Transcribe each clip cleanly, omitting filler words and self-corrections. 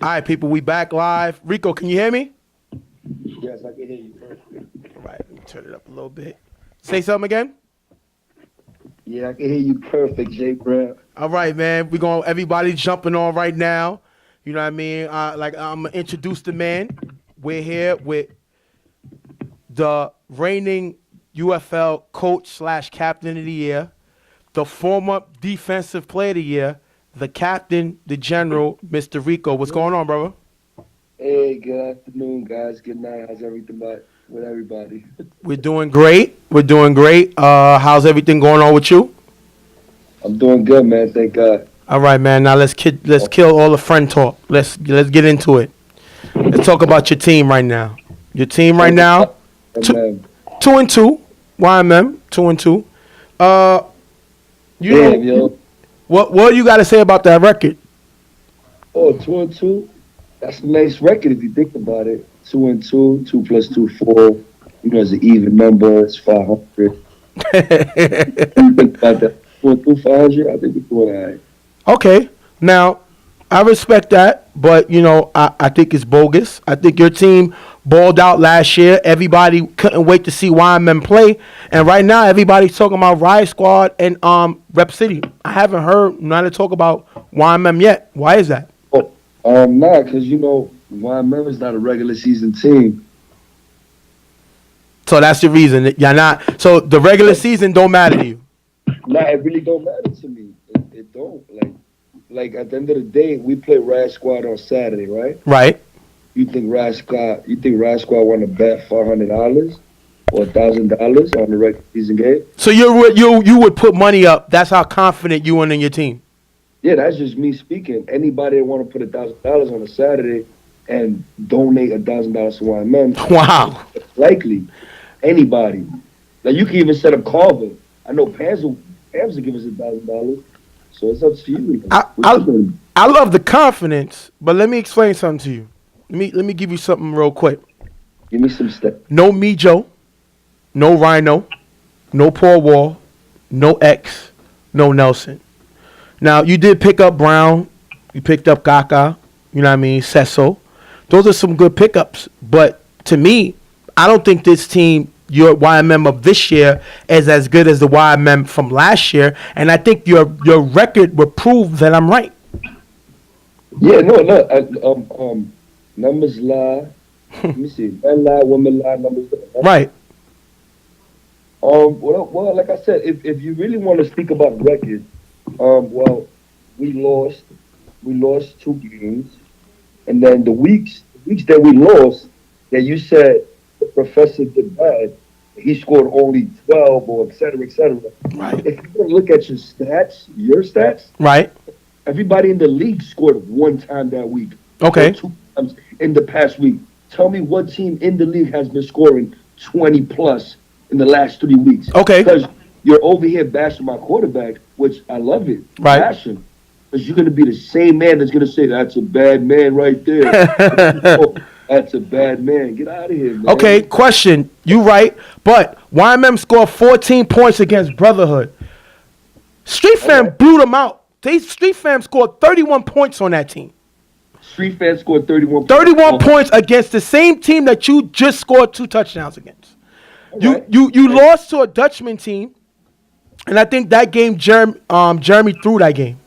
All right, people, we back live. Reeco, can you hear me? Yes, I can hear you perfectly. All right, let me turn it up a little bit. Say something again. Yeah, I can hear you perfect, Jay Brown. All right, man. We're going to everybody jumping on right now. You know what I mean? Like, I'm going to introduce the man. We're here with the reigning UFL coach slash captain of the year, the former defensive player of the year, the captain, the general, Mr. Reeco. What's going on, brother? Hey, good afternoon, guys. Good night. How's everything with everybody? We're doing great. We're doing great. How's everything going on with you? I'm doing good, man. Thank God. All right, man. Now let's kill all the friend talk. Let's get into it. Let's talk about your team right now. Your team right now, Amen. 2-2. YMM 2-2. You Damn, know yo. what you got to say about that record? Oh, 2-2. That's a nice record if you think about it. 2-2. 2 plus 2, 4. You know, it's an even number. It's 500. You think about that? 2-2, 500. I think we're doing all right. Okay. Now, I respect that, but you know, I think it's bogus. I think your team balled out last year. Everybody couldn't wait to see YMM play, and right now everybody's talking about Riot Squad and Rep City. I haven't heard none of talk about YMM yet. Why is that? Nah, because you know, YMM is not a regular season team. So that's the reason that you're not. So the regular season don't matter to you. Nah, it really don't matter to me. It don't. Like at the end of the day, we play Riot Squad on Saturday, right? Right. You think Riot Squad want to bet $400 or $1,000 on the regular season game? So you would put money up. That's how confident you and in your team. Yeah, that's just me speaking. Anybody that want to put $1,000 on a Saturday and donate $1,000 to YMM, Wow. likely anybody. Like you can even set up Carver. I know Pams will give us $1,000. So it's up to you. I love the confidence, but let me explain something to you. Let me give you something real quick. Give me some steps. No Me Joe, no Rhino, no Paul Wall, no X, no Nelson. Now you did pick up Brown, you picked up Kaka, you know what I mean, Sesso. Those are some good pickups, but to me, I don't think this team, your YMM of this year, is as good as the YMM from last year, and I think your record would prove that I'm right. Yeah, no. Numbers lie. Let me see. Men lie, women lie, numbers lie. Right. Well, like I said, if you really want to speak about record, well, we lost 2 games, and then the weeks that we lost, that you said the professor did bad, he scored only 12 or et cetera, et cetera. Right. If you look at your stats, Right. everybody in the league scored 1 time that week. Okay. Or 2 times in the past week. Tell me what team in the league has been scoring 20 plus in the last 3 weeks. Okay. Because you're over here bashing my quarterback, which I love it. Right. Bash him. Because you're going to be the same man that's going to say, that's a bad man right there. That's a bad man. Get out of here, man. Okay, question. You right, but YMM scored 14 points against Brotherhood. Street Fam blew them out. Street Fam scored 31 points on that team. Street Fam scored 31 points against the same team that you just scored 2 touchdowns against. Right. You lost to a Dutchman team, and I think that game Jeremy threw that game.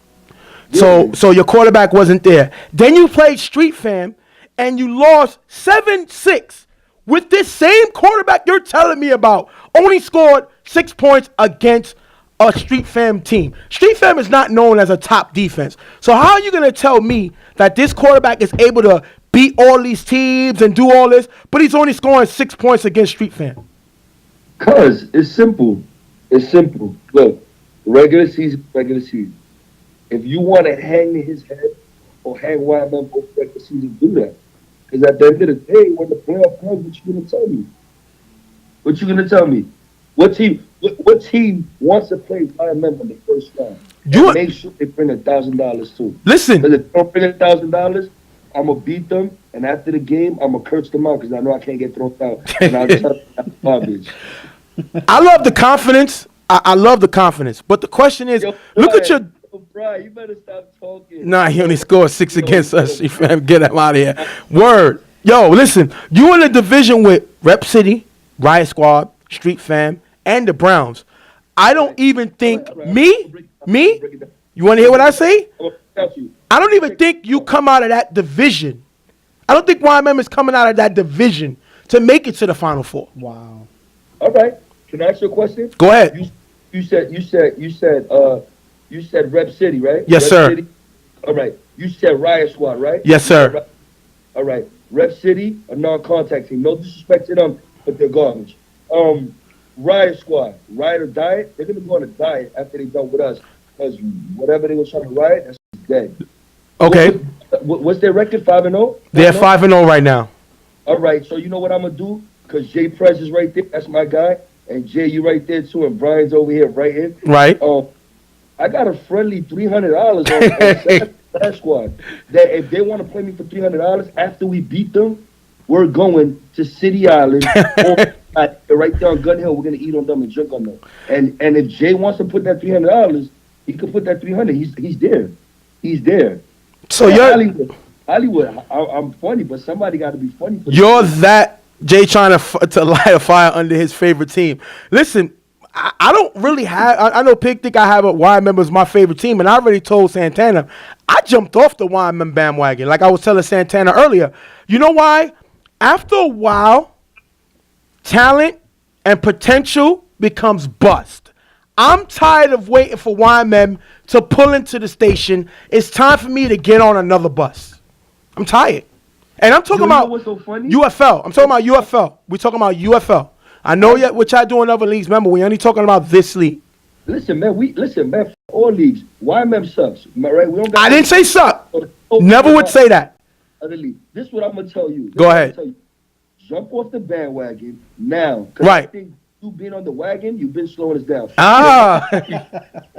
Yeah. So your quarterback wasn't there. Then you played Street Fam, and you lost 7-6 with this same quarterback you're telling me about. Only scored 6 points against a Street Fam team. Street Fam is not known as a top defense. So how are you going to tell me that this quarterback is able to beat all these teams and do all this, but he's only scoring 6 points against Street Fam? Because it's simple. It's simple. Look, regular season. If you want to hang his head or hang YMM over regular season, do that. Because at the end of the day, when the playoff comes, what you going to tell me? What you going to tell me? What team wants to play YMM in the first round? Make sure they bring $1,000 too. Listen. Because if they don't bring $1,000, I'm going to beat them. And after the game, I'm going to curse them out because I know I can't get thrown out. And I'll tell them that's garbage. I love the confidence. I love the confidence. But the question is, look at your Brian, you better stop talking. Nah, he only scored 6 against us. Yo. You fam, get him out of here. Word. Yo, listen, you in the division with Rep City, Riot Squad, Street Fam, and the Browns. I don't even think All right. I'm gonna break it down. you want to hear what I say? I'm gonna tell you. I don't even think you come out of that division. I don't think YMM is coming out of that division to make it to the Final Four. Wow. All right. Can I ask you a question? Go ahead. You said Rep City, right? Yes, Rep sir. City? All right. You said Riot Squad, right? Yes, sir. All right. Rep City, a non-contact team. No disrespect to them, but they're garbage. Riot Squad, riot or diet. They're gonna go on a diet after they done with us, because whatever they were trying to riot, that's dead. Okay. What's their record? 5-0. They're 5-0 right now. All right. So you know what I'm gonna do? Because Jay Prez is right there. That's my guy. And Jay, you right there too. And Brian's over here, right here. Right. I got a friendly $300 on Riot Squad. That if they want to play me for $300 after we beat them, we're going to City Island. Right there on Gun Hill, we're gonna eat on them and drink on them. And if Jay wants to put that $300, he could put that 300. He's there. He's there. So you're Hollywood. I'm funny, but somebody got to be funny. You're that Jay trying to light a fire under his favorite team. Listen, I don't really have. I know Pig think I have a YMM as my favorite team, and I already told Santana I jumped off the YMM bandwagon. Like I was telling Santana earlier. You know why? After a while, talent and potential becomes bust. I'm tired of waiting for YMM to pull into the station. It's time for me to get on another bus. I'm tired. And I'm talking about what's so funny? UFL. I'm talking about UFL. We're talking about UFL. I know yet what y'all do in other leagues. Remember, we only talking about this league. Listen, man. For all leagues, YMM sucks. Am I right? We don't got I didn't say suck. Never would say that. This is what I'm gonna tell you. Go ahead. Jump off the bandwagon now. Right. I think you being on the wagon, you've been slowing us down. Ah.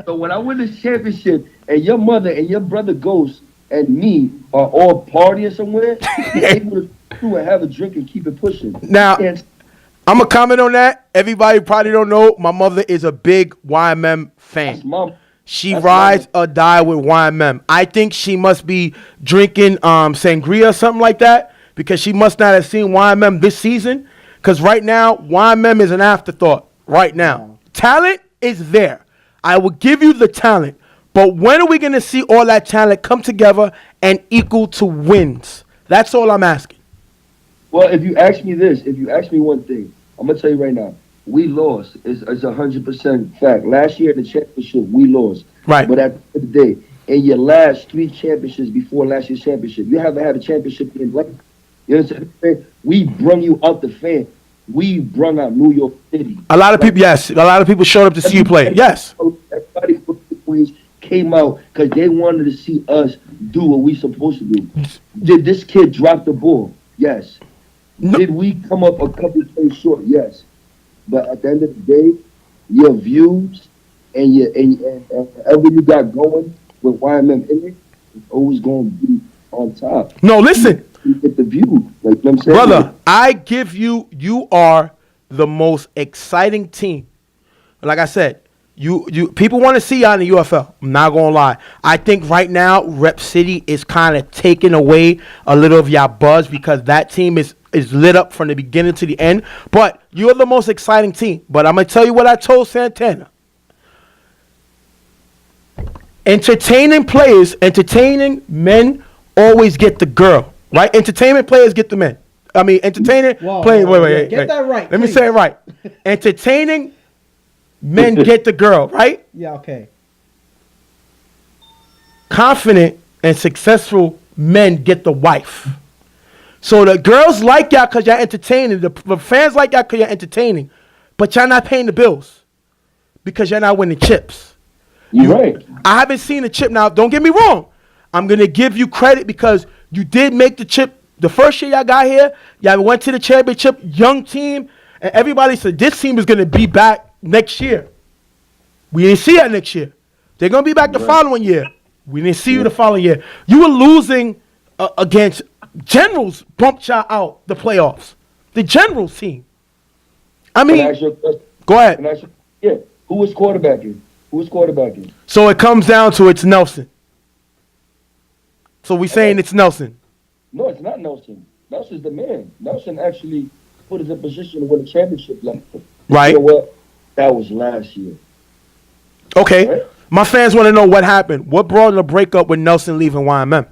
So when I win this championship and your mother and your brother Ghost and me are all partying somewhere, you're able to do and have a drink and keep it pushing. Now, I'm going to comment on that. Everybody probably don't know, my mother is a big YMM fan. She rides or die with YMM. I think she must be drinking sangria or something like that because she must not have seen YMM this season because right now, YMM is an afterthought right now. Talent is there. I will give you the talent. But when are we going to see all that talent come together and equal to wins? That's all I'm asking. Well, if you ask me one thing, I'm going to tell you right now. We lost. It's 100% fact. Last year in the championship, we lost. Right. But at the end of the day, in your last 3 championships before last year's championship, you haven't had a championship in life. You know what I'm saying? We brung you out the fan. We brung out New York City. A lot of people, yes. A lot of people showed up to see you play. Yes. Everybody from the Queens came out because they wanted to see us do what we supposed to do. Did this kid drop the ball? Yes. No. Did we come up a couple of plays short? Yes. But at the end of the day, your views and whatever you got going with YMM in it is always going to be on top. No, listen. You get the view. Like, you know what I'm saying? Brother, I give you are the most exciting team. Like I said, you people want to see y'all in the UFL. I'm not going to lie. I think right now, Rep City is kind of taking away a little of y'all buzz because that team is lit up from the beginning to the end. But you're the most exciting team. But I'm going to tell you what I told Santana. Entertaining entertaining men always get the girl. Right? Entertainment players get the men. I mean, entertaining players. Wait. Get that right. Let me say it right. Entertaining men get the girl, right? Yeah, okay. Confident and successful men get the wife. So the girls like y'all because y'all entertaining. The fans like y'all because you're entertaining. But y'all not paying the bills because y'all not winning chips. You're right. I haven't seen a chip. Now, don't get me wrong. I'm going to give you credit because you did make the chip. The first year y'all got here, y'all went to the championship, young team, and everybody said this team is going to be back next year. We didn't see that next year. They're going to be back the following year. We didn't see you the following year. You were losing against Generals, bumped y'all out the playoffs. The Generals team. I mean, Can I ask you a question? Go ahead. Who was quarterbacking? Who's quarterbacking? So it comes down to it's Nelson. So we Okay. saying it's Nelson, No, it's not Nelson. Nelson's the man. Nelson actually put us in position to win a championship last year. You know right? what? That was last year, Okay. right? My fans want to know what happened. What brought the breakup with Nelson leaving YMM?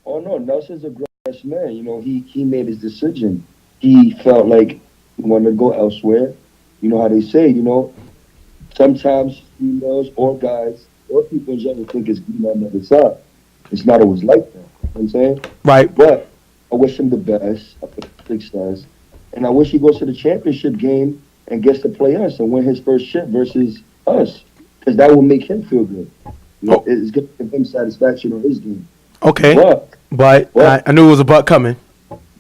Oh no, Nelson's a grown man. You know, he made his decision. He felt like he wanted to go elsewhere. You know how they say, you know, sometimes females or guys or people in general think it's green on the other side. It's not always like that. You know what I'm saying? Right. But I wish him the best. I put success. And I wish he goes to the championship game and gets to play us and win his first chip versus us. Because that will make him feel good. You know, Oh, it's going to give him satisfaction on his game. okay. But, But but, I knew it was a butt coming.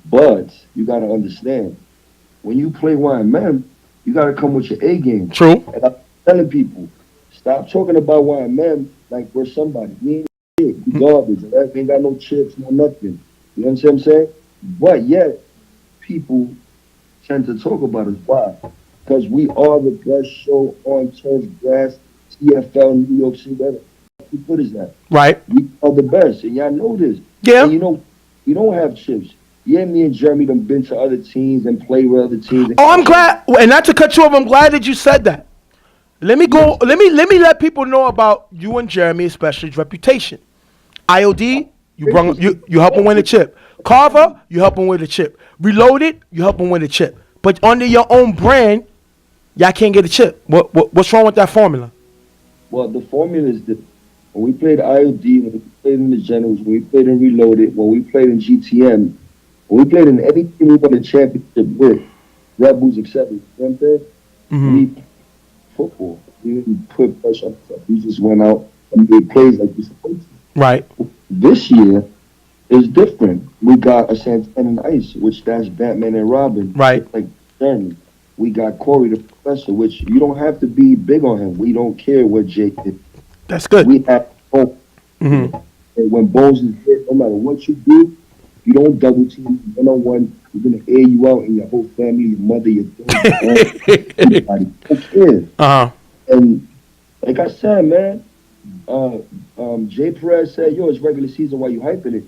but, you got to understand, when you play YMM, you got to come with your A game. True. And I'm telling people, stop talking about YMM like we're somebody. We ain't shit. We garbage. Right? We ain't got no chips, no nothing. You know what I'm saying? But yet, people tend to talk about us. Why? Because we are the best show on turf, grass, TFL, New York City. Who put us that? Right. We are the best, and y'all know this. Yeah. And you know, we don't have chips. Yeah, me and Jeremy done been to other teams and played with other teams. Oh, I'm glad. And not to cut you off, I'm glad that you said that. Let me go. Let me let people know about you and Jeremy, especially his reputation. IOD, you help him win a chip. Carver, you help him win a chip. Reloaded, you help him win a chip. But under your own brand, y'all can't get a chip. What's wrong with that formula? Well, the formula is that when we played IOD, when we played in the Generals, when we played in Reloaded, when we played in GTM, when we played in any team we won a championship with, Rebels, etc. You know what I'm saying? Mm-hmm. We football. We didn't put pressure on ourselves. We just went out and made plays like we supposed to. Right. This year is different. We got a Santana and Ice, which that's Batman and Robin. Right. Like Jeremy. We got Corey the Professor, which you don't have to be big on him. We don't care what Jake did. That's good. We have hope. Mm-hmm. And when Bones is hit, no matter what you do, you don't double team one on one. We're gonna air you out and your whole family, your mother, your dog, your aunt, everybody. Who cares? Uh-huh. And like I said, man, Jay Perez said, "Yo, it's regular season. Why you hyping it?"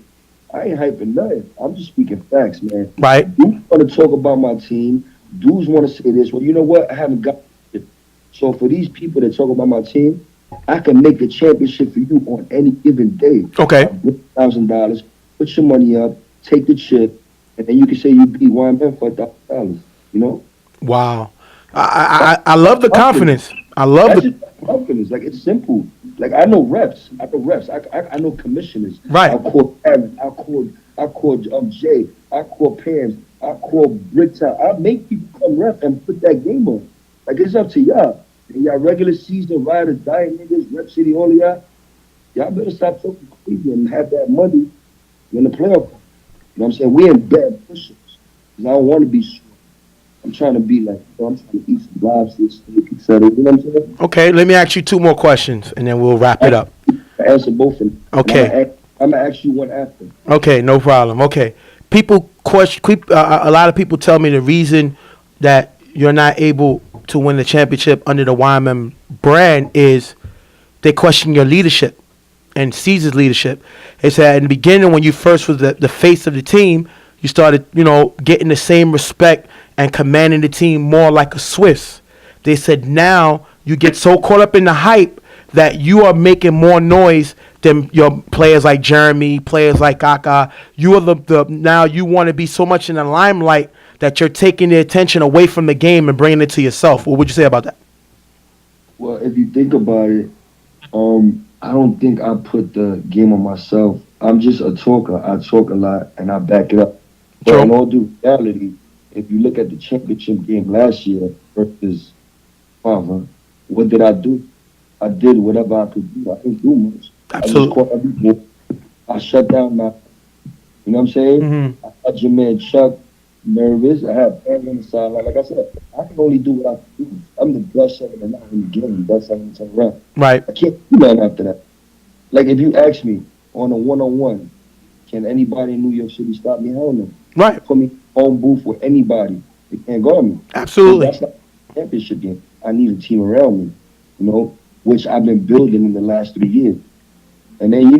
I ain't hyping nothing. I'm just speaking facts, man. Right. Dudes want to talk about my team. Dudes want to say this. Well, you know what? I haven't got it. So for these people that talk about my team, I can make a championship for you on any given day. Okay. $1,000. Put your money up. Take the chip, and then you can say you beat YMM for $1,000. You know? Wow. I love the confidence. I love That's the just confidence. Like it's simple. Like I know reps. I know reps. I know commissioners. Right. I call Aaron. I call Jay. I call Pam's. I call Bricktown. I make people come rep and put that game on. Like it's up to y'all. And y'all regular season ride or die niggas, Rep City, all of y'all better stop talking crazy and have that money when the playoff. You know what I'm saying? We in bad positions. Cause I don't want to be strong. I'm trying to be like, I'm trying to eat some lobster, steak, etc. You know what I'm saying? Okay, let me ask you two more questions and then we'll wrap it up. I answer both of them. Okay. I'm gonna ask you one after. Okay, no problem. Okay. A lot of people tell me the reason that you're not able to win the championship under the YMM brand is they question your leadership and Caesar's leadership. They said in the beginning when you first was the face of the team, you started, getting the same respect and commanding the team more like a Swiss. They said now you get so caught up in the hype that you are making more noise than your players like Jeremy, players like Kaka. You are the now you want to be so much in the limelight that you're taking the attention away from the game and bringing it to yourself. What would you say about that? Well, if you think about it, I don't think I put the game on myself. I'm just a talker. I talk a lot and I back it up. But True. in all due reality, if you look at the championship game last year versus Father, what did I do? I did whatever I could do. I didn't do much. Absolutely. I just caught every ball. I shut down my, you know what I'm saying? Mm-hmm. I had your man Chuck nervous. I had fans on the sideline. Like I said, I can only do what I can do. I'm the best 7 and 9 in the game. Best 7 and 10 around. Right. I can't do nothing after that. Like if you ask me on a one-on-one, can anybody in New York City stop me? Hell no. Right. Put me on booth with anybody. They can't guard me. Absolutely. That's not a championship game. I need a team around me. You know, which I've been building in the last 3 years. And then,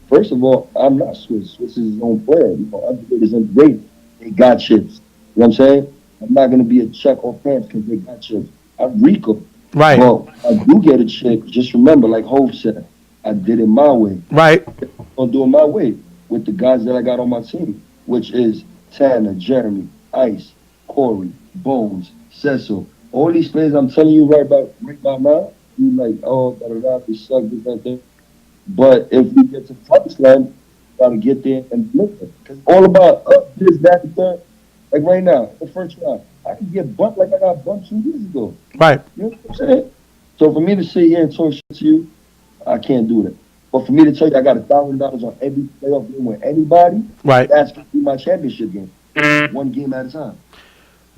first of all, I'm not Swiss. Swiss is his own player. Underrated is underrated. They got chips. You know what I'm saying? I'm not going to be a check or pants because they got chips. I'm Reeco. Right. But I do get a chip. Just remember, like Hov said, I did it my way. Right. I'm going to do it my way with the guys that I got on my team, which is Tanner, Jeremy, Ice, Corey, Bones, Cecil. All these players I'm telling you right about now, you like, oh, da-da-da, they suck, this, that. But if we get to the promised land, we got to get there and deliver. Because all about this, that, and that. Like right now, the first round, I can get bumped like I got bumped 2 years ago. Right. You know what I'm saying? So for me to sit here and talk shit to you, I can't do that. But for me to tell you I got $1,000 on every playoff game with anybody, Right. that's going to be my championship game. One game at a time.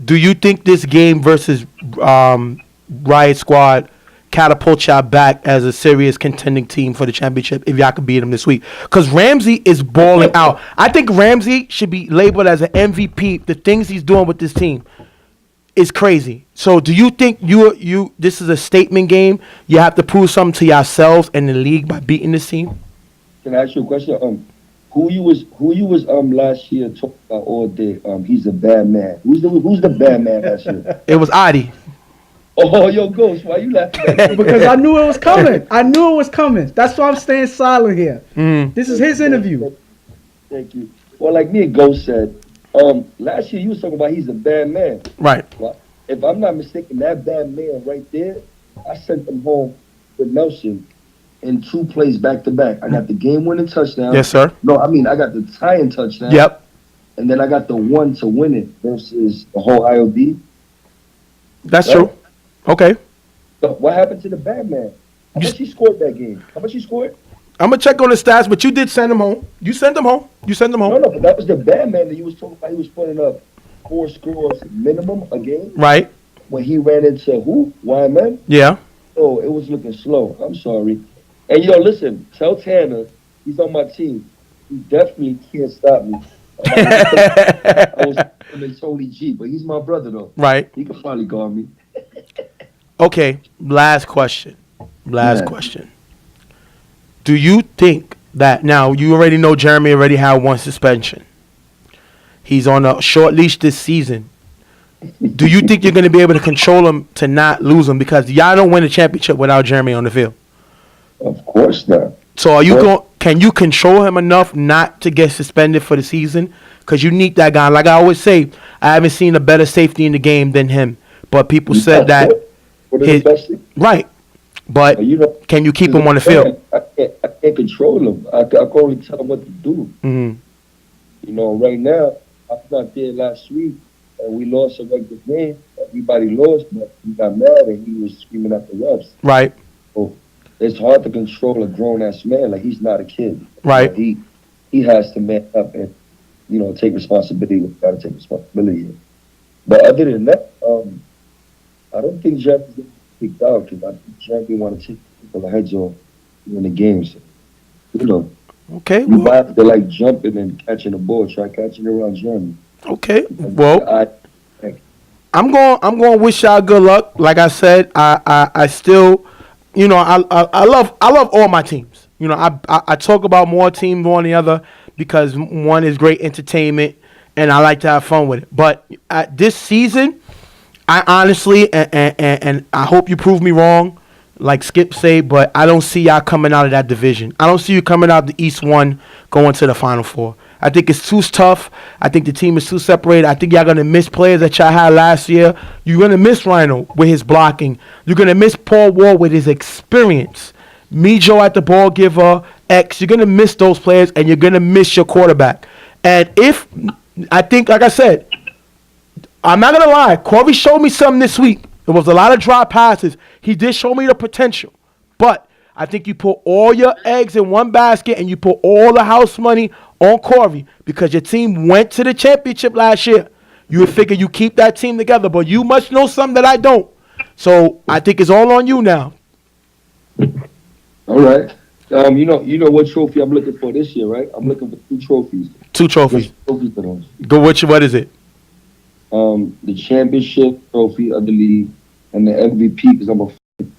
Do you think this game versus Riot Squad catapults y'all back as a serious contending team for the championship if y'all could beat them this week? Because Ramsey is balling out. I think Ramsey should be labeled as an MVP. The things he's doing with this team is crazy. So do you think you this is a statement game? You have to prove something to yourselves and the league by beating this team? Can I ask you a question? Who you was last year talking about all day? He's a bad man. Who's the bad man last year? It was Adi. Oh, yo, Ghost, why you laughing at that? Because I knew it was coming. I knew it was coming. That's why I'm staying silent here. This is his interview. Thank you. Well, like me and Ghost said, last year you was talking about he's a bad man. Right. Well, if I'm not mistaken, that bad man right there, I sent him home with Nelson in 2 plays back to back. I got the game-winning touchdown. Yes, sir. No, I mean I got the tying touchdown. Yep. And then I got the one to win it versus the whole IOD. That's Right? true. Okay. So what happened to the bad man? How much he scored that game? How much he scored? I'm gonna check on the stats, but you did send him home. You sent him home. No, but that was the bad man that you was talking about. He was putting up 4 scores minimum a game. Right. When he ran into who? YMM? Yeah. Oh, it was looking slow. I'm sorry. And listen, tell Tanner, he's on my team. He definitely can't stop me. I was in Tony G, but he's my brother though. Right. He can probably guard me. Okay. Last question. Yeah. Do you think that now you already know Jeremy already had 1 suspension? He's on a short leash this season. Do you think you're going to be able to control him to not lose him? Because y'all don't win a championship without Jeremy on the field. Of course not. So are you going? Can you control him enough not to get suspended for the season? Because you need that guy. Like I always say, I haven't seen a better safety in the game than him. But people said that. Right. But can you keep him on the field? I can't control him. I can only tell him what to do. Mm-hmm. Right now, I was not there last week, and we lost a regular game. Everybody lost, but he got mad and he was screaming at the refs. Right. So it's hard to control a grown-ass man. Like, he's not a kid. Right. He has to man up and, take responsibility. We've got to take responsibility. But other than that, I don't think Jeremy's going to be kicked out because I think Jeremy want to take people heads off in the games. Okay. You might have to like jumping and catching the ball, try catching it around Jeremy. Okay. Well, I'm going to wish y'all good luck. Like I said, I still, I love all my teams. I talk about more teams than the other because one is great entertainment and I like to have fun with it. But this season, I honestly and I hope you prove me wrong, like Skip say, but I don't see y'all coming out of that division. I don't see you coming out the East 1 going to the Final Four. I think it's too tough. I think the team is too separated. I think y'all going to miss players that y'all had last year. You're going to miss Rhino with his blocking. You're going to miss Paul Wall with his experience. Mijo at the ball giver, X. You're going to miss those players, and you're going to miss your quarterback. And I think, like I said, I'm not going to lie. Corey showed me something this week. There was a lot of drop passes. He did show me the potential. But I think you put all your eggs in one basket and you put all the house money on Corey because your team went to the championship last year. You would figure you keep that team together, but you must know something that I don't. So I think it's all on you now. All right. You know what trophy I'm looking for this year, right? I'm looking for 2 trophies. 2 trophies. Which trophies are those? Go with you. What is it? The championship trophy of the league and the MVP because I'm a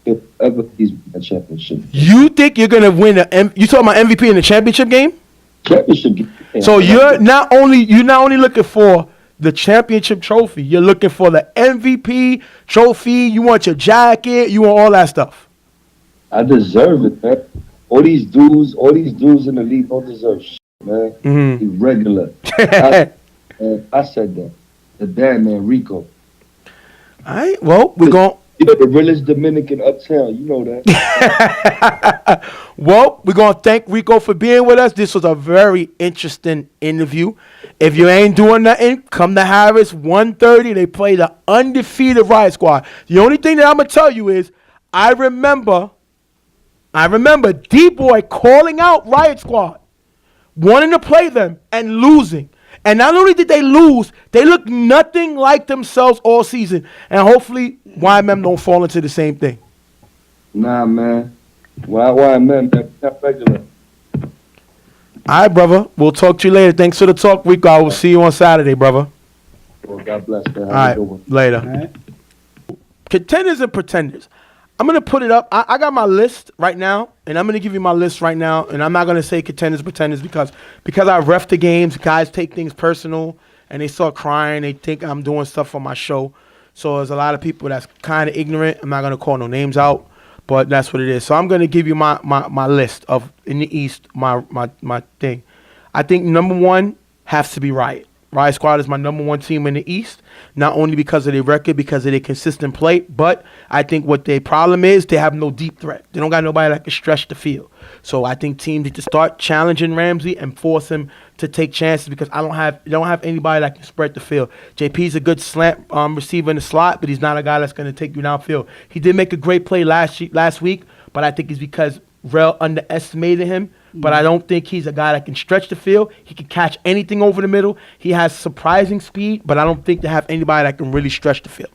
if ever he's win a championship. You think you're gonna win you talking about MVP in the championship game? Championship game. So you're not only looking for the championship trophy, you're looking for the MVP trophy. You want your jacket, you want all that stuff. I deserve it, man. All these dudes in the league don't deserve shit, man. Mm-hmm. Irregular. I said that. The damn man, Reeco. All right. Well, we're going. You're the realest Dominican uptown. You know that. Well, we're going to thank Reeco for being with us. This was a very interesting interview. If you ain't doing nothing, come to Harris 1:30. They play the undefeated Riot Squad. The only thing that I'm going to tell you is I remember D-Boy calling out Riot Squad, wanting to play them and losing. And not only did they lose, they looked nothing like themselves all season. And hopefully YMM don't fall into the same thing. Nah, man. YMM, man. Not regular. All right, brother. We'll talk to you later. Thanks for the talk, Reeco. I will see you on Saturday, brother. Well, God bless, man. All right, later. All right. Contenders and pretenders. I'm going to put it up. I got my list right now, and I'm going to give you my list right now, and I'm not going to say contenders, pretenders, because I ref the games, guys take things personal, and they start crying. They think I'm doing stuff for my show. So there's a lot of people that's kind of ignorant. I'm not going to call no names out, but that's what it is. So I'm going to give you my list of, in the East, my thing. I think number one has to be Riot. Riot Squad is my number one team in the East, not only because of their record, because of their consistent play, but I think what their problem is, they have no deep threat. They don't got nobody that can stretch the field. So I think teams need to start challenging Ramsey and force him to take chances because they don't have anybody that can spread the field. JP's a good slant receiver in the slot, but he's not a guy that's going to take you downfield. He did make a great play last week, but I think it's because Rel underestimated him. But I don't think he's a guy that can stretch the field. He can catch anything over the middle. He has surprising speed, but I don't think they have anybody that can really stretch the field.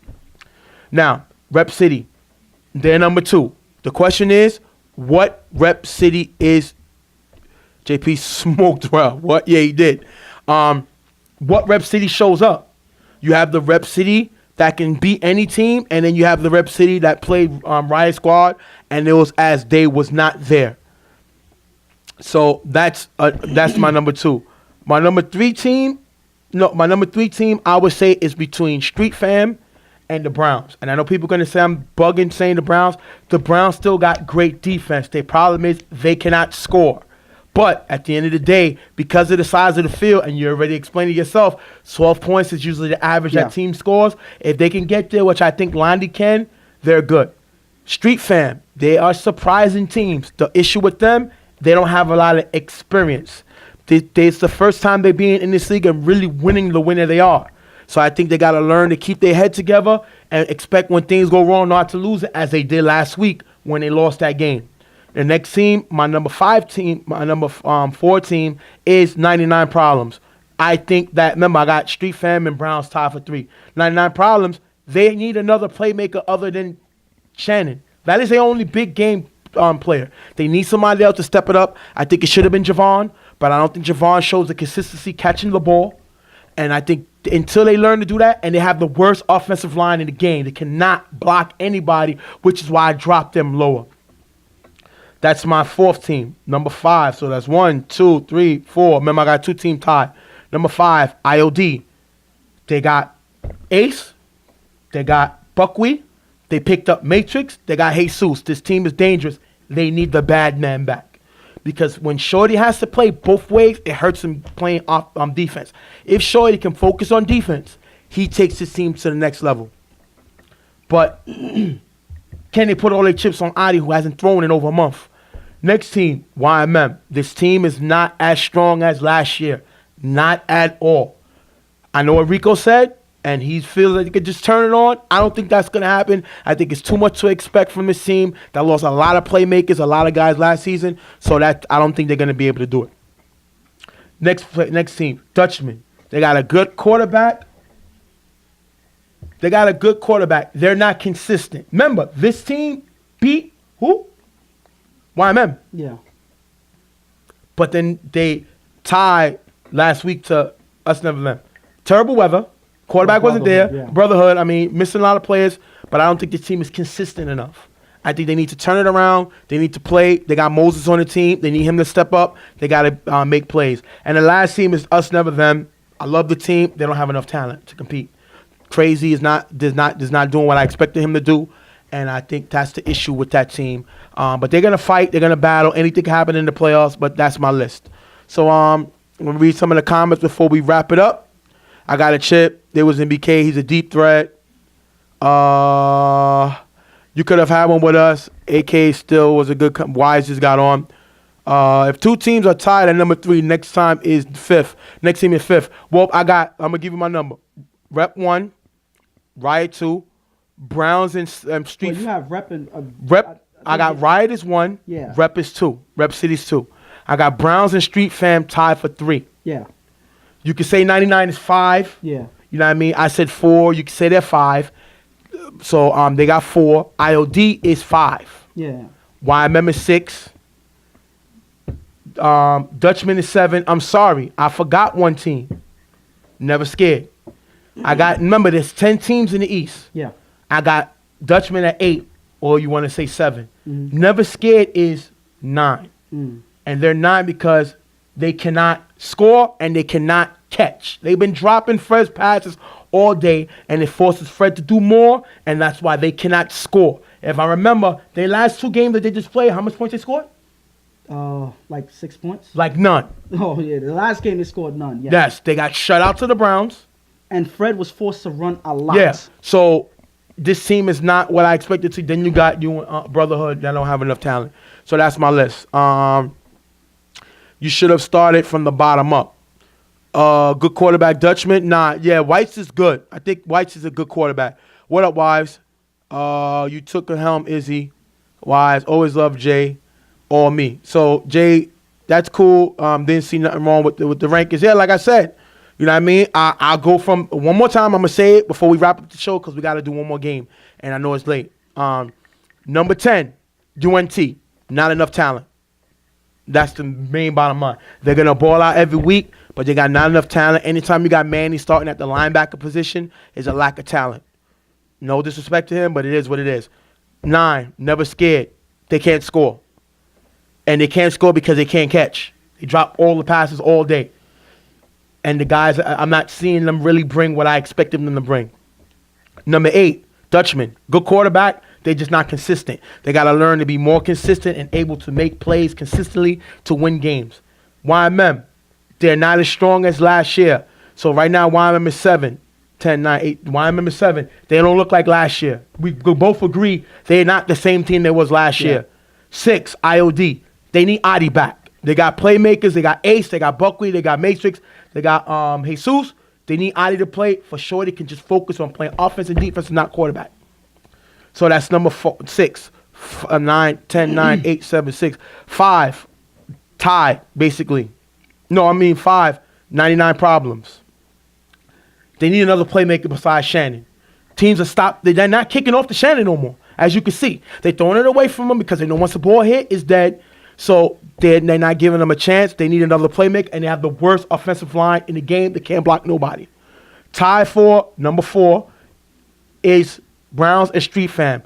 Now, Rep City, they're number two. The question is, what Rep City is? JP smoked well. What? Yeah, he did. What Rep City shows up? You have the Rep City that can beat any team, and then you have the Rep City that played Riot Squad, and it was as they was not there. So that's my number two. My number three team, I would say is between Street Fam and the Browns. And I know people are going to say I'm bugging saying the Browns. The Browns still got great defense. Their problem is they cannot score. But at the end of the day, because of the size of the field, and you already explained it yourself, 12 points is usually the average that team scores. If they can get there, which I think Landy can, they're good. Street Fam, they are surprising teams. The issue with them, they don't have a lot of experience. It's the first time they're being in this league and really winning the winner they are. So I think they got to learn to keep their head together and expect when things go wrong not to lose it, as they did last week when they lost that game. The next team, my number 4 team is 99 Problems. I think that, remember, I got Street Fam and Browns tied for 3. 99 Problems, they need another playmaker other than Shannon. That is their only big game player. They need somebody else to step it up. I think it should have been Javon, but I don't think Javon shows the consistency catching the ball. And I think until they learn to do that, and they have the worst offensive line in the game, they cannot block anybody, which is why I dropped them lower. That's my 4th team. Number 5. So that's 1, 2, 3, 4. Remember, I got 2 team tie. Number 5, IOD. They got Ace. They got Buckwheat. They picked up Matrix. They got Jesus. This team is dangerous. They need the bad man back. Because when Shorty has to play both ways, it hurts him playing off defense. If Shorty can focus on defense, he takes his team to the next level. But can they put all their chips on Adi, who hasn't thrown in over a month? Next team, YMM. This team is not as strong as last year. Not at all. I know what Reeco said, and he feels like he could just turn it on. I don't think that's going to happen. I think it's too much to expect from this team that lost a lot of playmakers, a lot of guys last season, so that I don't think they're going to be able to do it. Next team, Dutchman. They got a good quarterback. They're not consistent. Remember, this team beat who? YMM. Yeah. But then they tied last week to us Neverland. Terrible weather. Quarterback wasn't there. Yeah. Brotherhood, I mean, missing a lot of players, but I don't think the team is consistent enough. I think they need to turn it around. They need to play. They got Moses on the team. They need him to step up. They got to make plays. And the last team is us, never them. I love the team. They don't have enough talent to compete. Crazy is not doing what I expected him to do, and I think that's the issue with that team. But they're gonna fight. They're gonna battle. Anything can happen in the playoffs. But that's my list. So I'm gonna read some of the comments before we wrap it up. I got a Chip. There was MBK. He's a deep threat. You could have had one with us. AK still was a good. Wise just got on. If two teams are tied at number 3, next time is 5th. Next team is 5th. Well, I'm gonna give you my number. Rep 1, Riot 2, Browns and Street. Well, you have Rep and Rep. I got Riot is 1. Yeah. Rep is 2. Rep City's 2. I got Browns and Street Fam tied for 3. Yeah. You could say 99 is 5. Yeah. You know what I mean? I said 4. You could say they're 5. So they got 4. IOD is 5. Yeah. YMM is 6. Dutchman is 7. I'm sorry, I forgot one team. Never Scared. Remember, there's 10 teams in the East. Yeah. I got Dutchman at 8, or you want to say 7. Mm-hmm. Never Scared is 9. Mm. And they're 9 because they cannot score and they cannot catch. They've been dropping Fred's passes all day, and it forces Fred to do more, and that's why they cannot score. If I remember, their last 2 games that they just played, how much points they scored? Like 6 points. Like none. Oh yeah, the last game they scored none. Yeah. Yes, they got shut out to the Browns. And Fred was forced to run a lot. Yeah. So this team is not what I expected to. Then you got Brotherhood that don't have enough talent. So that's my list. You should have started from the bottom up. Good quarterback, Dutchman. Nah, yeah, White's is good. I think White's is a good quarterback. What up, Wives? You took a helm, Izzy. Wives, always love Jay or me. So Jay, that's cool. Didn't see nothing wrong with the rankings. Yeah, like I said, you know what I mean? I'll go from one more time. I'm gonna say it before we wrap up the show because we got to do one more game, and I know it's late. Number 10, UNT. Not enough talent. That's the main bottom line. They're gonna ball out every week, but they got not enough talent. Anytime you got Manny starting at the linebacker position, is a lack of talent. No disrespect to him, but it is what it is. 9, Never Scared. They can't score. And they can't score because they can't catch. They drop all the passes all day. And the guys, I'm not seeing them really bring what I expected them to bring. Number 8, Dutchman. Good quarterback. They're just not consistent. They got to learn to be more consistent and able to make plays consistently to win games. YMM. They're not as strong as last year. So right now, YMM is 7. 10, 9, 8. YMM is 7. They don't look like last year. We both agree they're not the same team they was last year. 6, IOD. They need Adi back. They got playmakers. They got Ace. They got Buckley. They got Matrix. They got Jesus. They need Adi to play. For sure, they can just focus on playing offense and defense and not quarterback. So that's number 6. 9, 10, 9, 8, 7, 6. 5, tie, basically. No, I mean 5, 99 problems. They need another playmaker besides Shannon. Teams are stopped. They're not kicking off the Shannon no more, as you can see. They're throwing it away from him because they know once the ball hit, it's dead. So they're not giving them a chance. They need another playmaker, and they have the worst offensive line in the game. They can't block nobody. Tie for number 4 is Browns and Street Fam.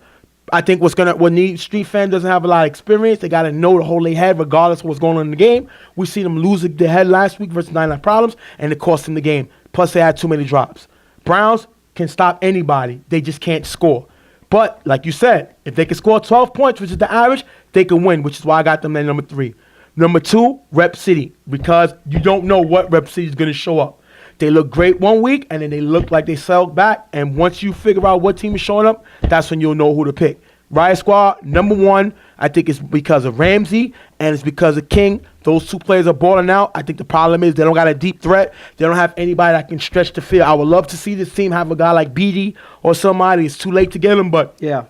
I think Street Fam doesn't have a lot of experience. They got to know to hold their head regardless of what's going on in the game. We see them lose their head last week versus 99 Problems, and it cost them the game. Plus, they had too many drops. Browns can stop anybody. They just can't score. But, like you said, if they can score 12 points, which is the average, they can win, which is why I got them at number 3. Number 2, Rep City, because you don't know what Rep City is going to show up. They look great one week, and then they look like they settled back. And once you figure out what team is showing up, that's when you'll know who to pick. Riot Squad, number 1, I think it's because of Ramsey, and it's because of King. Those 2 players are balling out. I think the problem is they don't got a deep threat. They don't have anybody that can stretch the field. I would love to see this team have a guy like BD or somebody. It's too late to get him, but Yeah.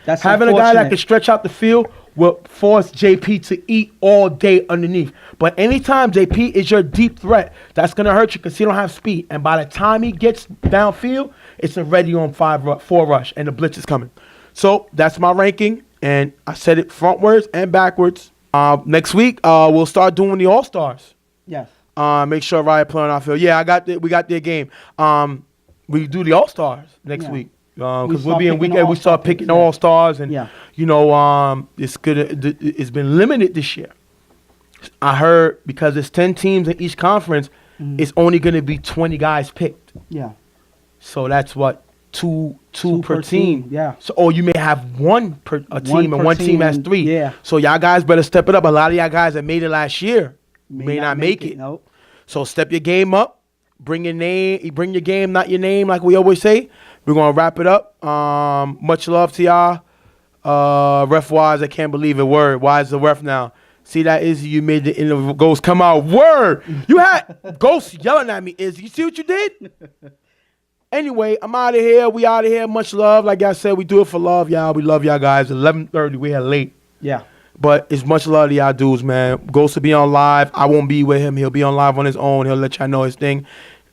That's having a guy that can stretch out the field will force JP to eat all day underneath. But anytime JP is your deep threat, that's going to hurt you because he don't have speed. And by the time he gets downfield, it's already on 4 rush, and the blitz is coming. So that's my ranking, and I said it frontwards and backwards. Next week, we'll start doing the All-Stars. Yes. Make sure Riot play on our field. Yeah, we got their game. We do the All-Stars next week. Because we'll start be in picking weekend. We all-star start picking picks, yeah. all stars, and Yeah. it's good. It's been limited this year. I heard because it's 10 teams in each conference, it's only going to be 20 guys picked. Yeah. So that's what two per team. Yeah. So you may have one per team, and per one team has team, 3. yeah. So y'all guys better step it up. A lot of y'all guys that made it last year may not make it. Nope. So step your game up. Bring your name. Bring your game, not your name, like we always say. We're gonna wrap it up. Much love to y'all. Ref wise, I can't believe it. Word. Why is the ref now? See that Izzy, you made the interview Ghost come out. Word. You had Ghost yelling at me. Izzy, you see what you did? Anyway, I'm out of here. We out of here. Much love. Like I said, we do it for love, y'all. We love y'all guys. 11:30. We're here late. Yeah. But it's much love to y'all dudes, man. Ghost will be on live. I won't be with him. He'll be on live on his own. He'll let y'all know his thing.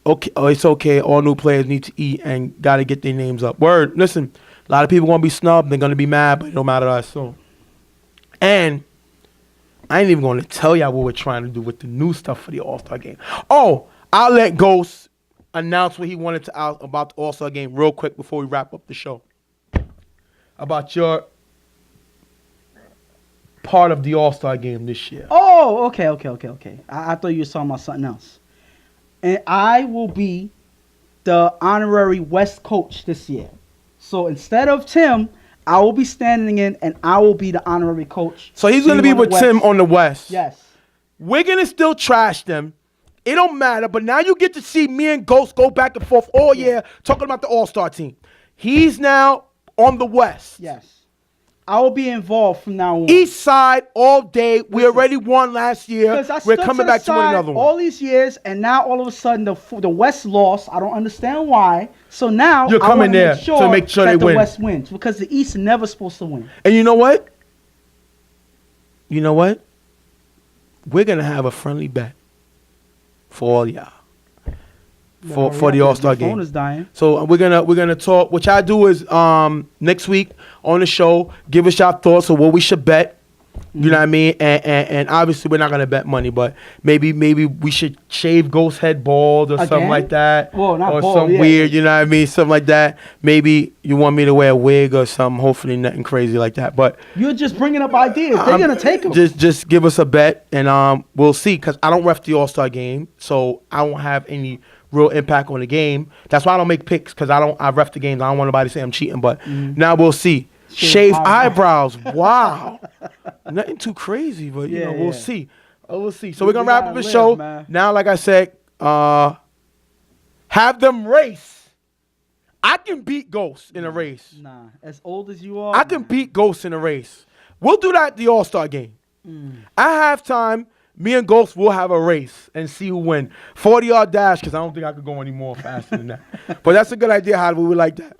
Okay, it's okay. All new players need to eat and got to get their names up. Word. Listen, a lot of people going to be snubbed. They're going to be mad, but it don't matter to us. So, and I ain't even going to tell y'all what we're trying to do with the new stuff for the All-Star game. Oh, I'll let Ghost announce what he wanted to out about the All-Star game real quick before we wrap up the show. About your part of the All-Star game this year. Oh, okay. I thought you were talking about something else. And I will be the honorary West coach this year. So instead of Tim, I will be standing in, and I will be the honorary coach. So he's going to be with Tim on the West. Yes. We're going to still trash them. It don't matter, but now you get to see me and Ghost go back and forth all year talking about the All-Star team. He's now on the West. Yes. I will be involved from now on. East side all day. We already won last year. Because I We're stood coming to the back to win side another one. all these years, and now all of a sudden the West lost. I don't understand why. So now You're I coming want to there make sure that that the win. West wins, because the East is never supposed to win. And you know what? We're going to have a friendly bet for all y'all. For the All-Star game. Phone is dying. So we're gonna talk. What y'all do is next week on the show, give us y'all thoughts of what we should bet. You know what I mean? And obviously we're not gonna bet money, but maybe we should shave Ghost head bald or something Again? like that. Well, not or bald, something yeah. weird, you know what I mean? Something like that. Maybe you want me to wear a wig or something. Hopefully nothing crazy like that. But You're just bringing up ideas. They're gonna take them. just give us a bet and we'll see. Cause I don't ref the All-Star game, so I won't have any real impact on the game. That's why I don't make picks, because I ref the games. I don't want nobody to say I'm cheating, but now we'll see. Shave eyebrows. Wow. Nothing too crazy, but you know, we'll see. We'll see. So we're gonna wrap up the show. Man. Now, like I said, have them race. I can beat Ghost in a race. Nah, as old as you are, I can beat Ghost in a race. We'll do that at the All-Star game. At halftime, me and Ghost will have a race and see who win. 40-yard dash, because I don't think I could go any more faster than that. But that's a good idea, how we would like that.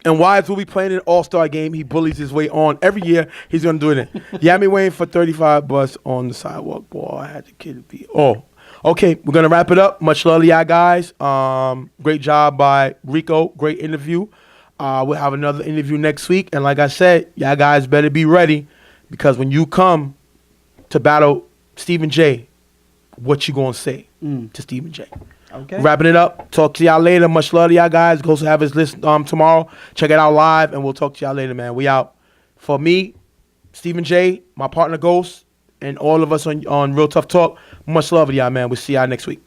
And Wise will be playing an All-Star game. He bullies his way on. Every year, he's going to do it. You had me waiting for 35 bucks on the sidewalk. Boy, I had the kid to be. Oh, okay. We're going to wrap it up. Much love to y'all guys. Great job by Reeco. Great interview. We'll have another interview next week. And like I said, y'all guys better be ready, because when you come to battle Stephen J, what you going to say to Stephen J? Okay. Wrapping it up. Talk to y'all later. Much love to y'all guys. Go have his list tomorrow. Check it out live, and we'll talk to y'all later, man. We out. For me, Stephen J, my partner Ghost, and all of us on Real Tough Talk, much love to y'all, man. We'll see y'all next week.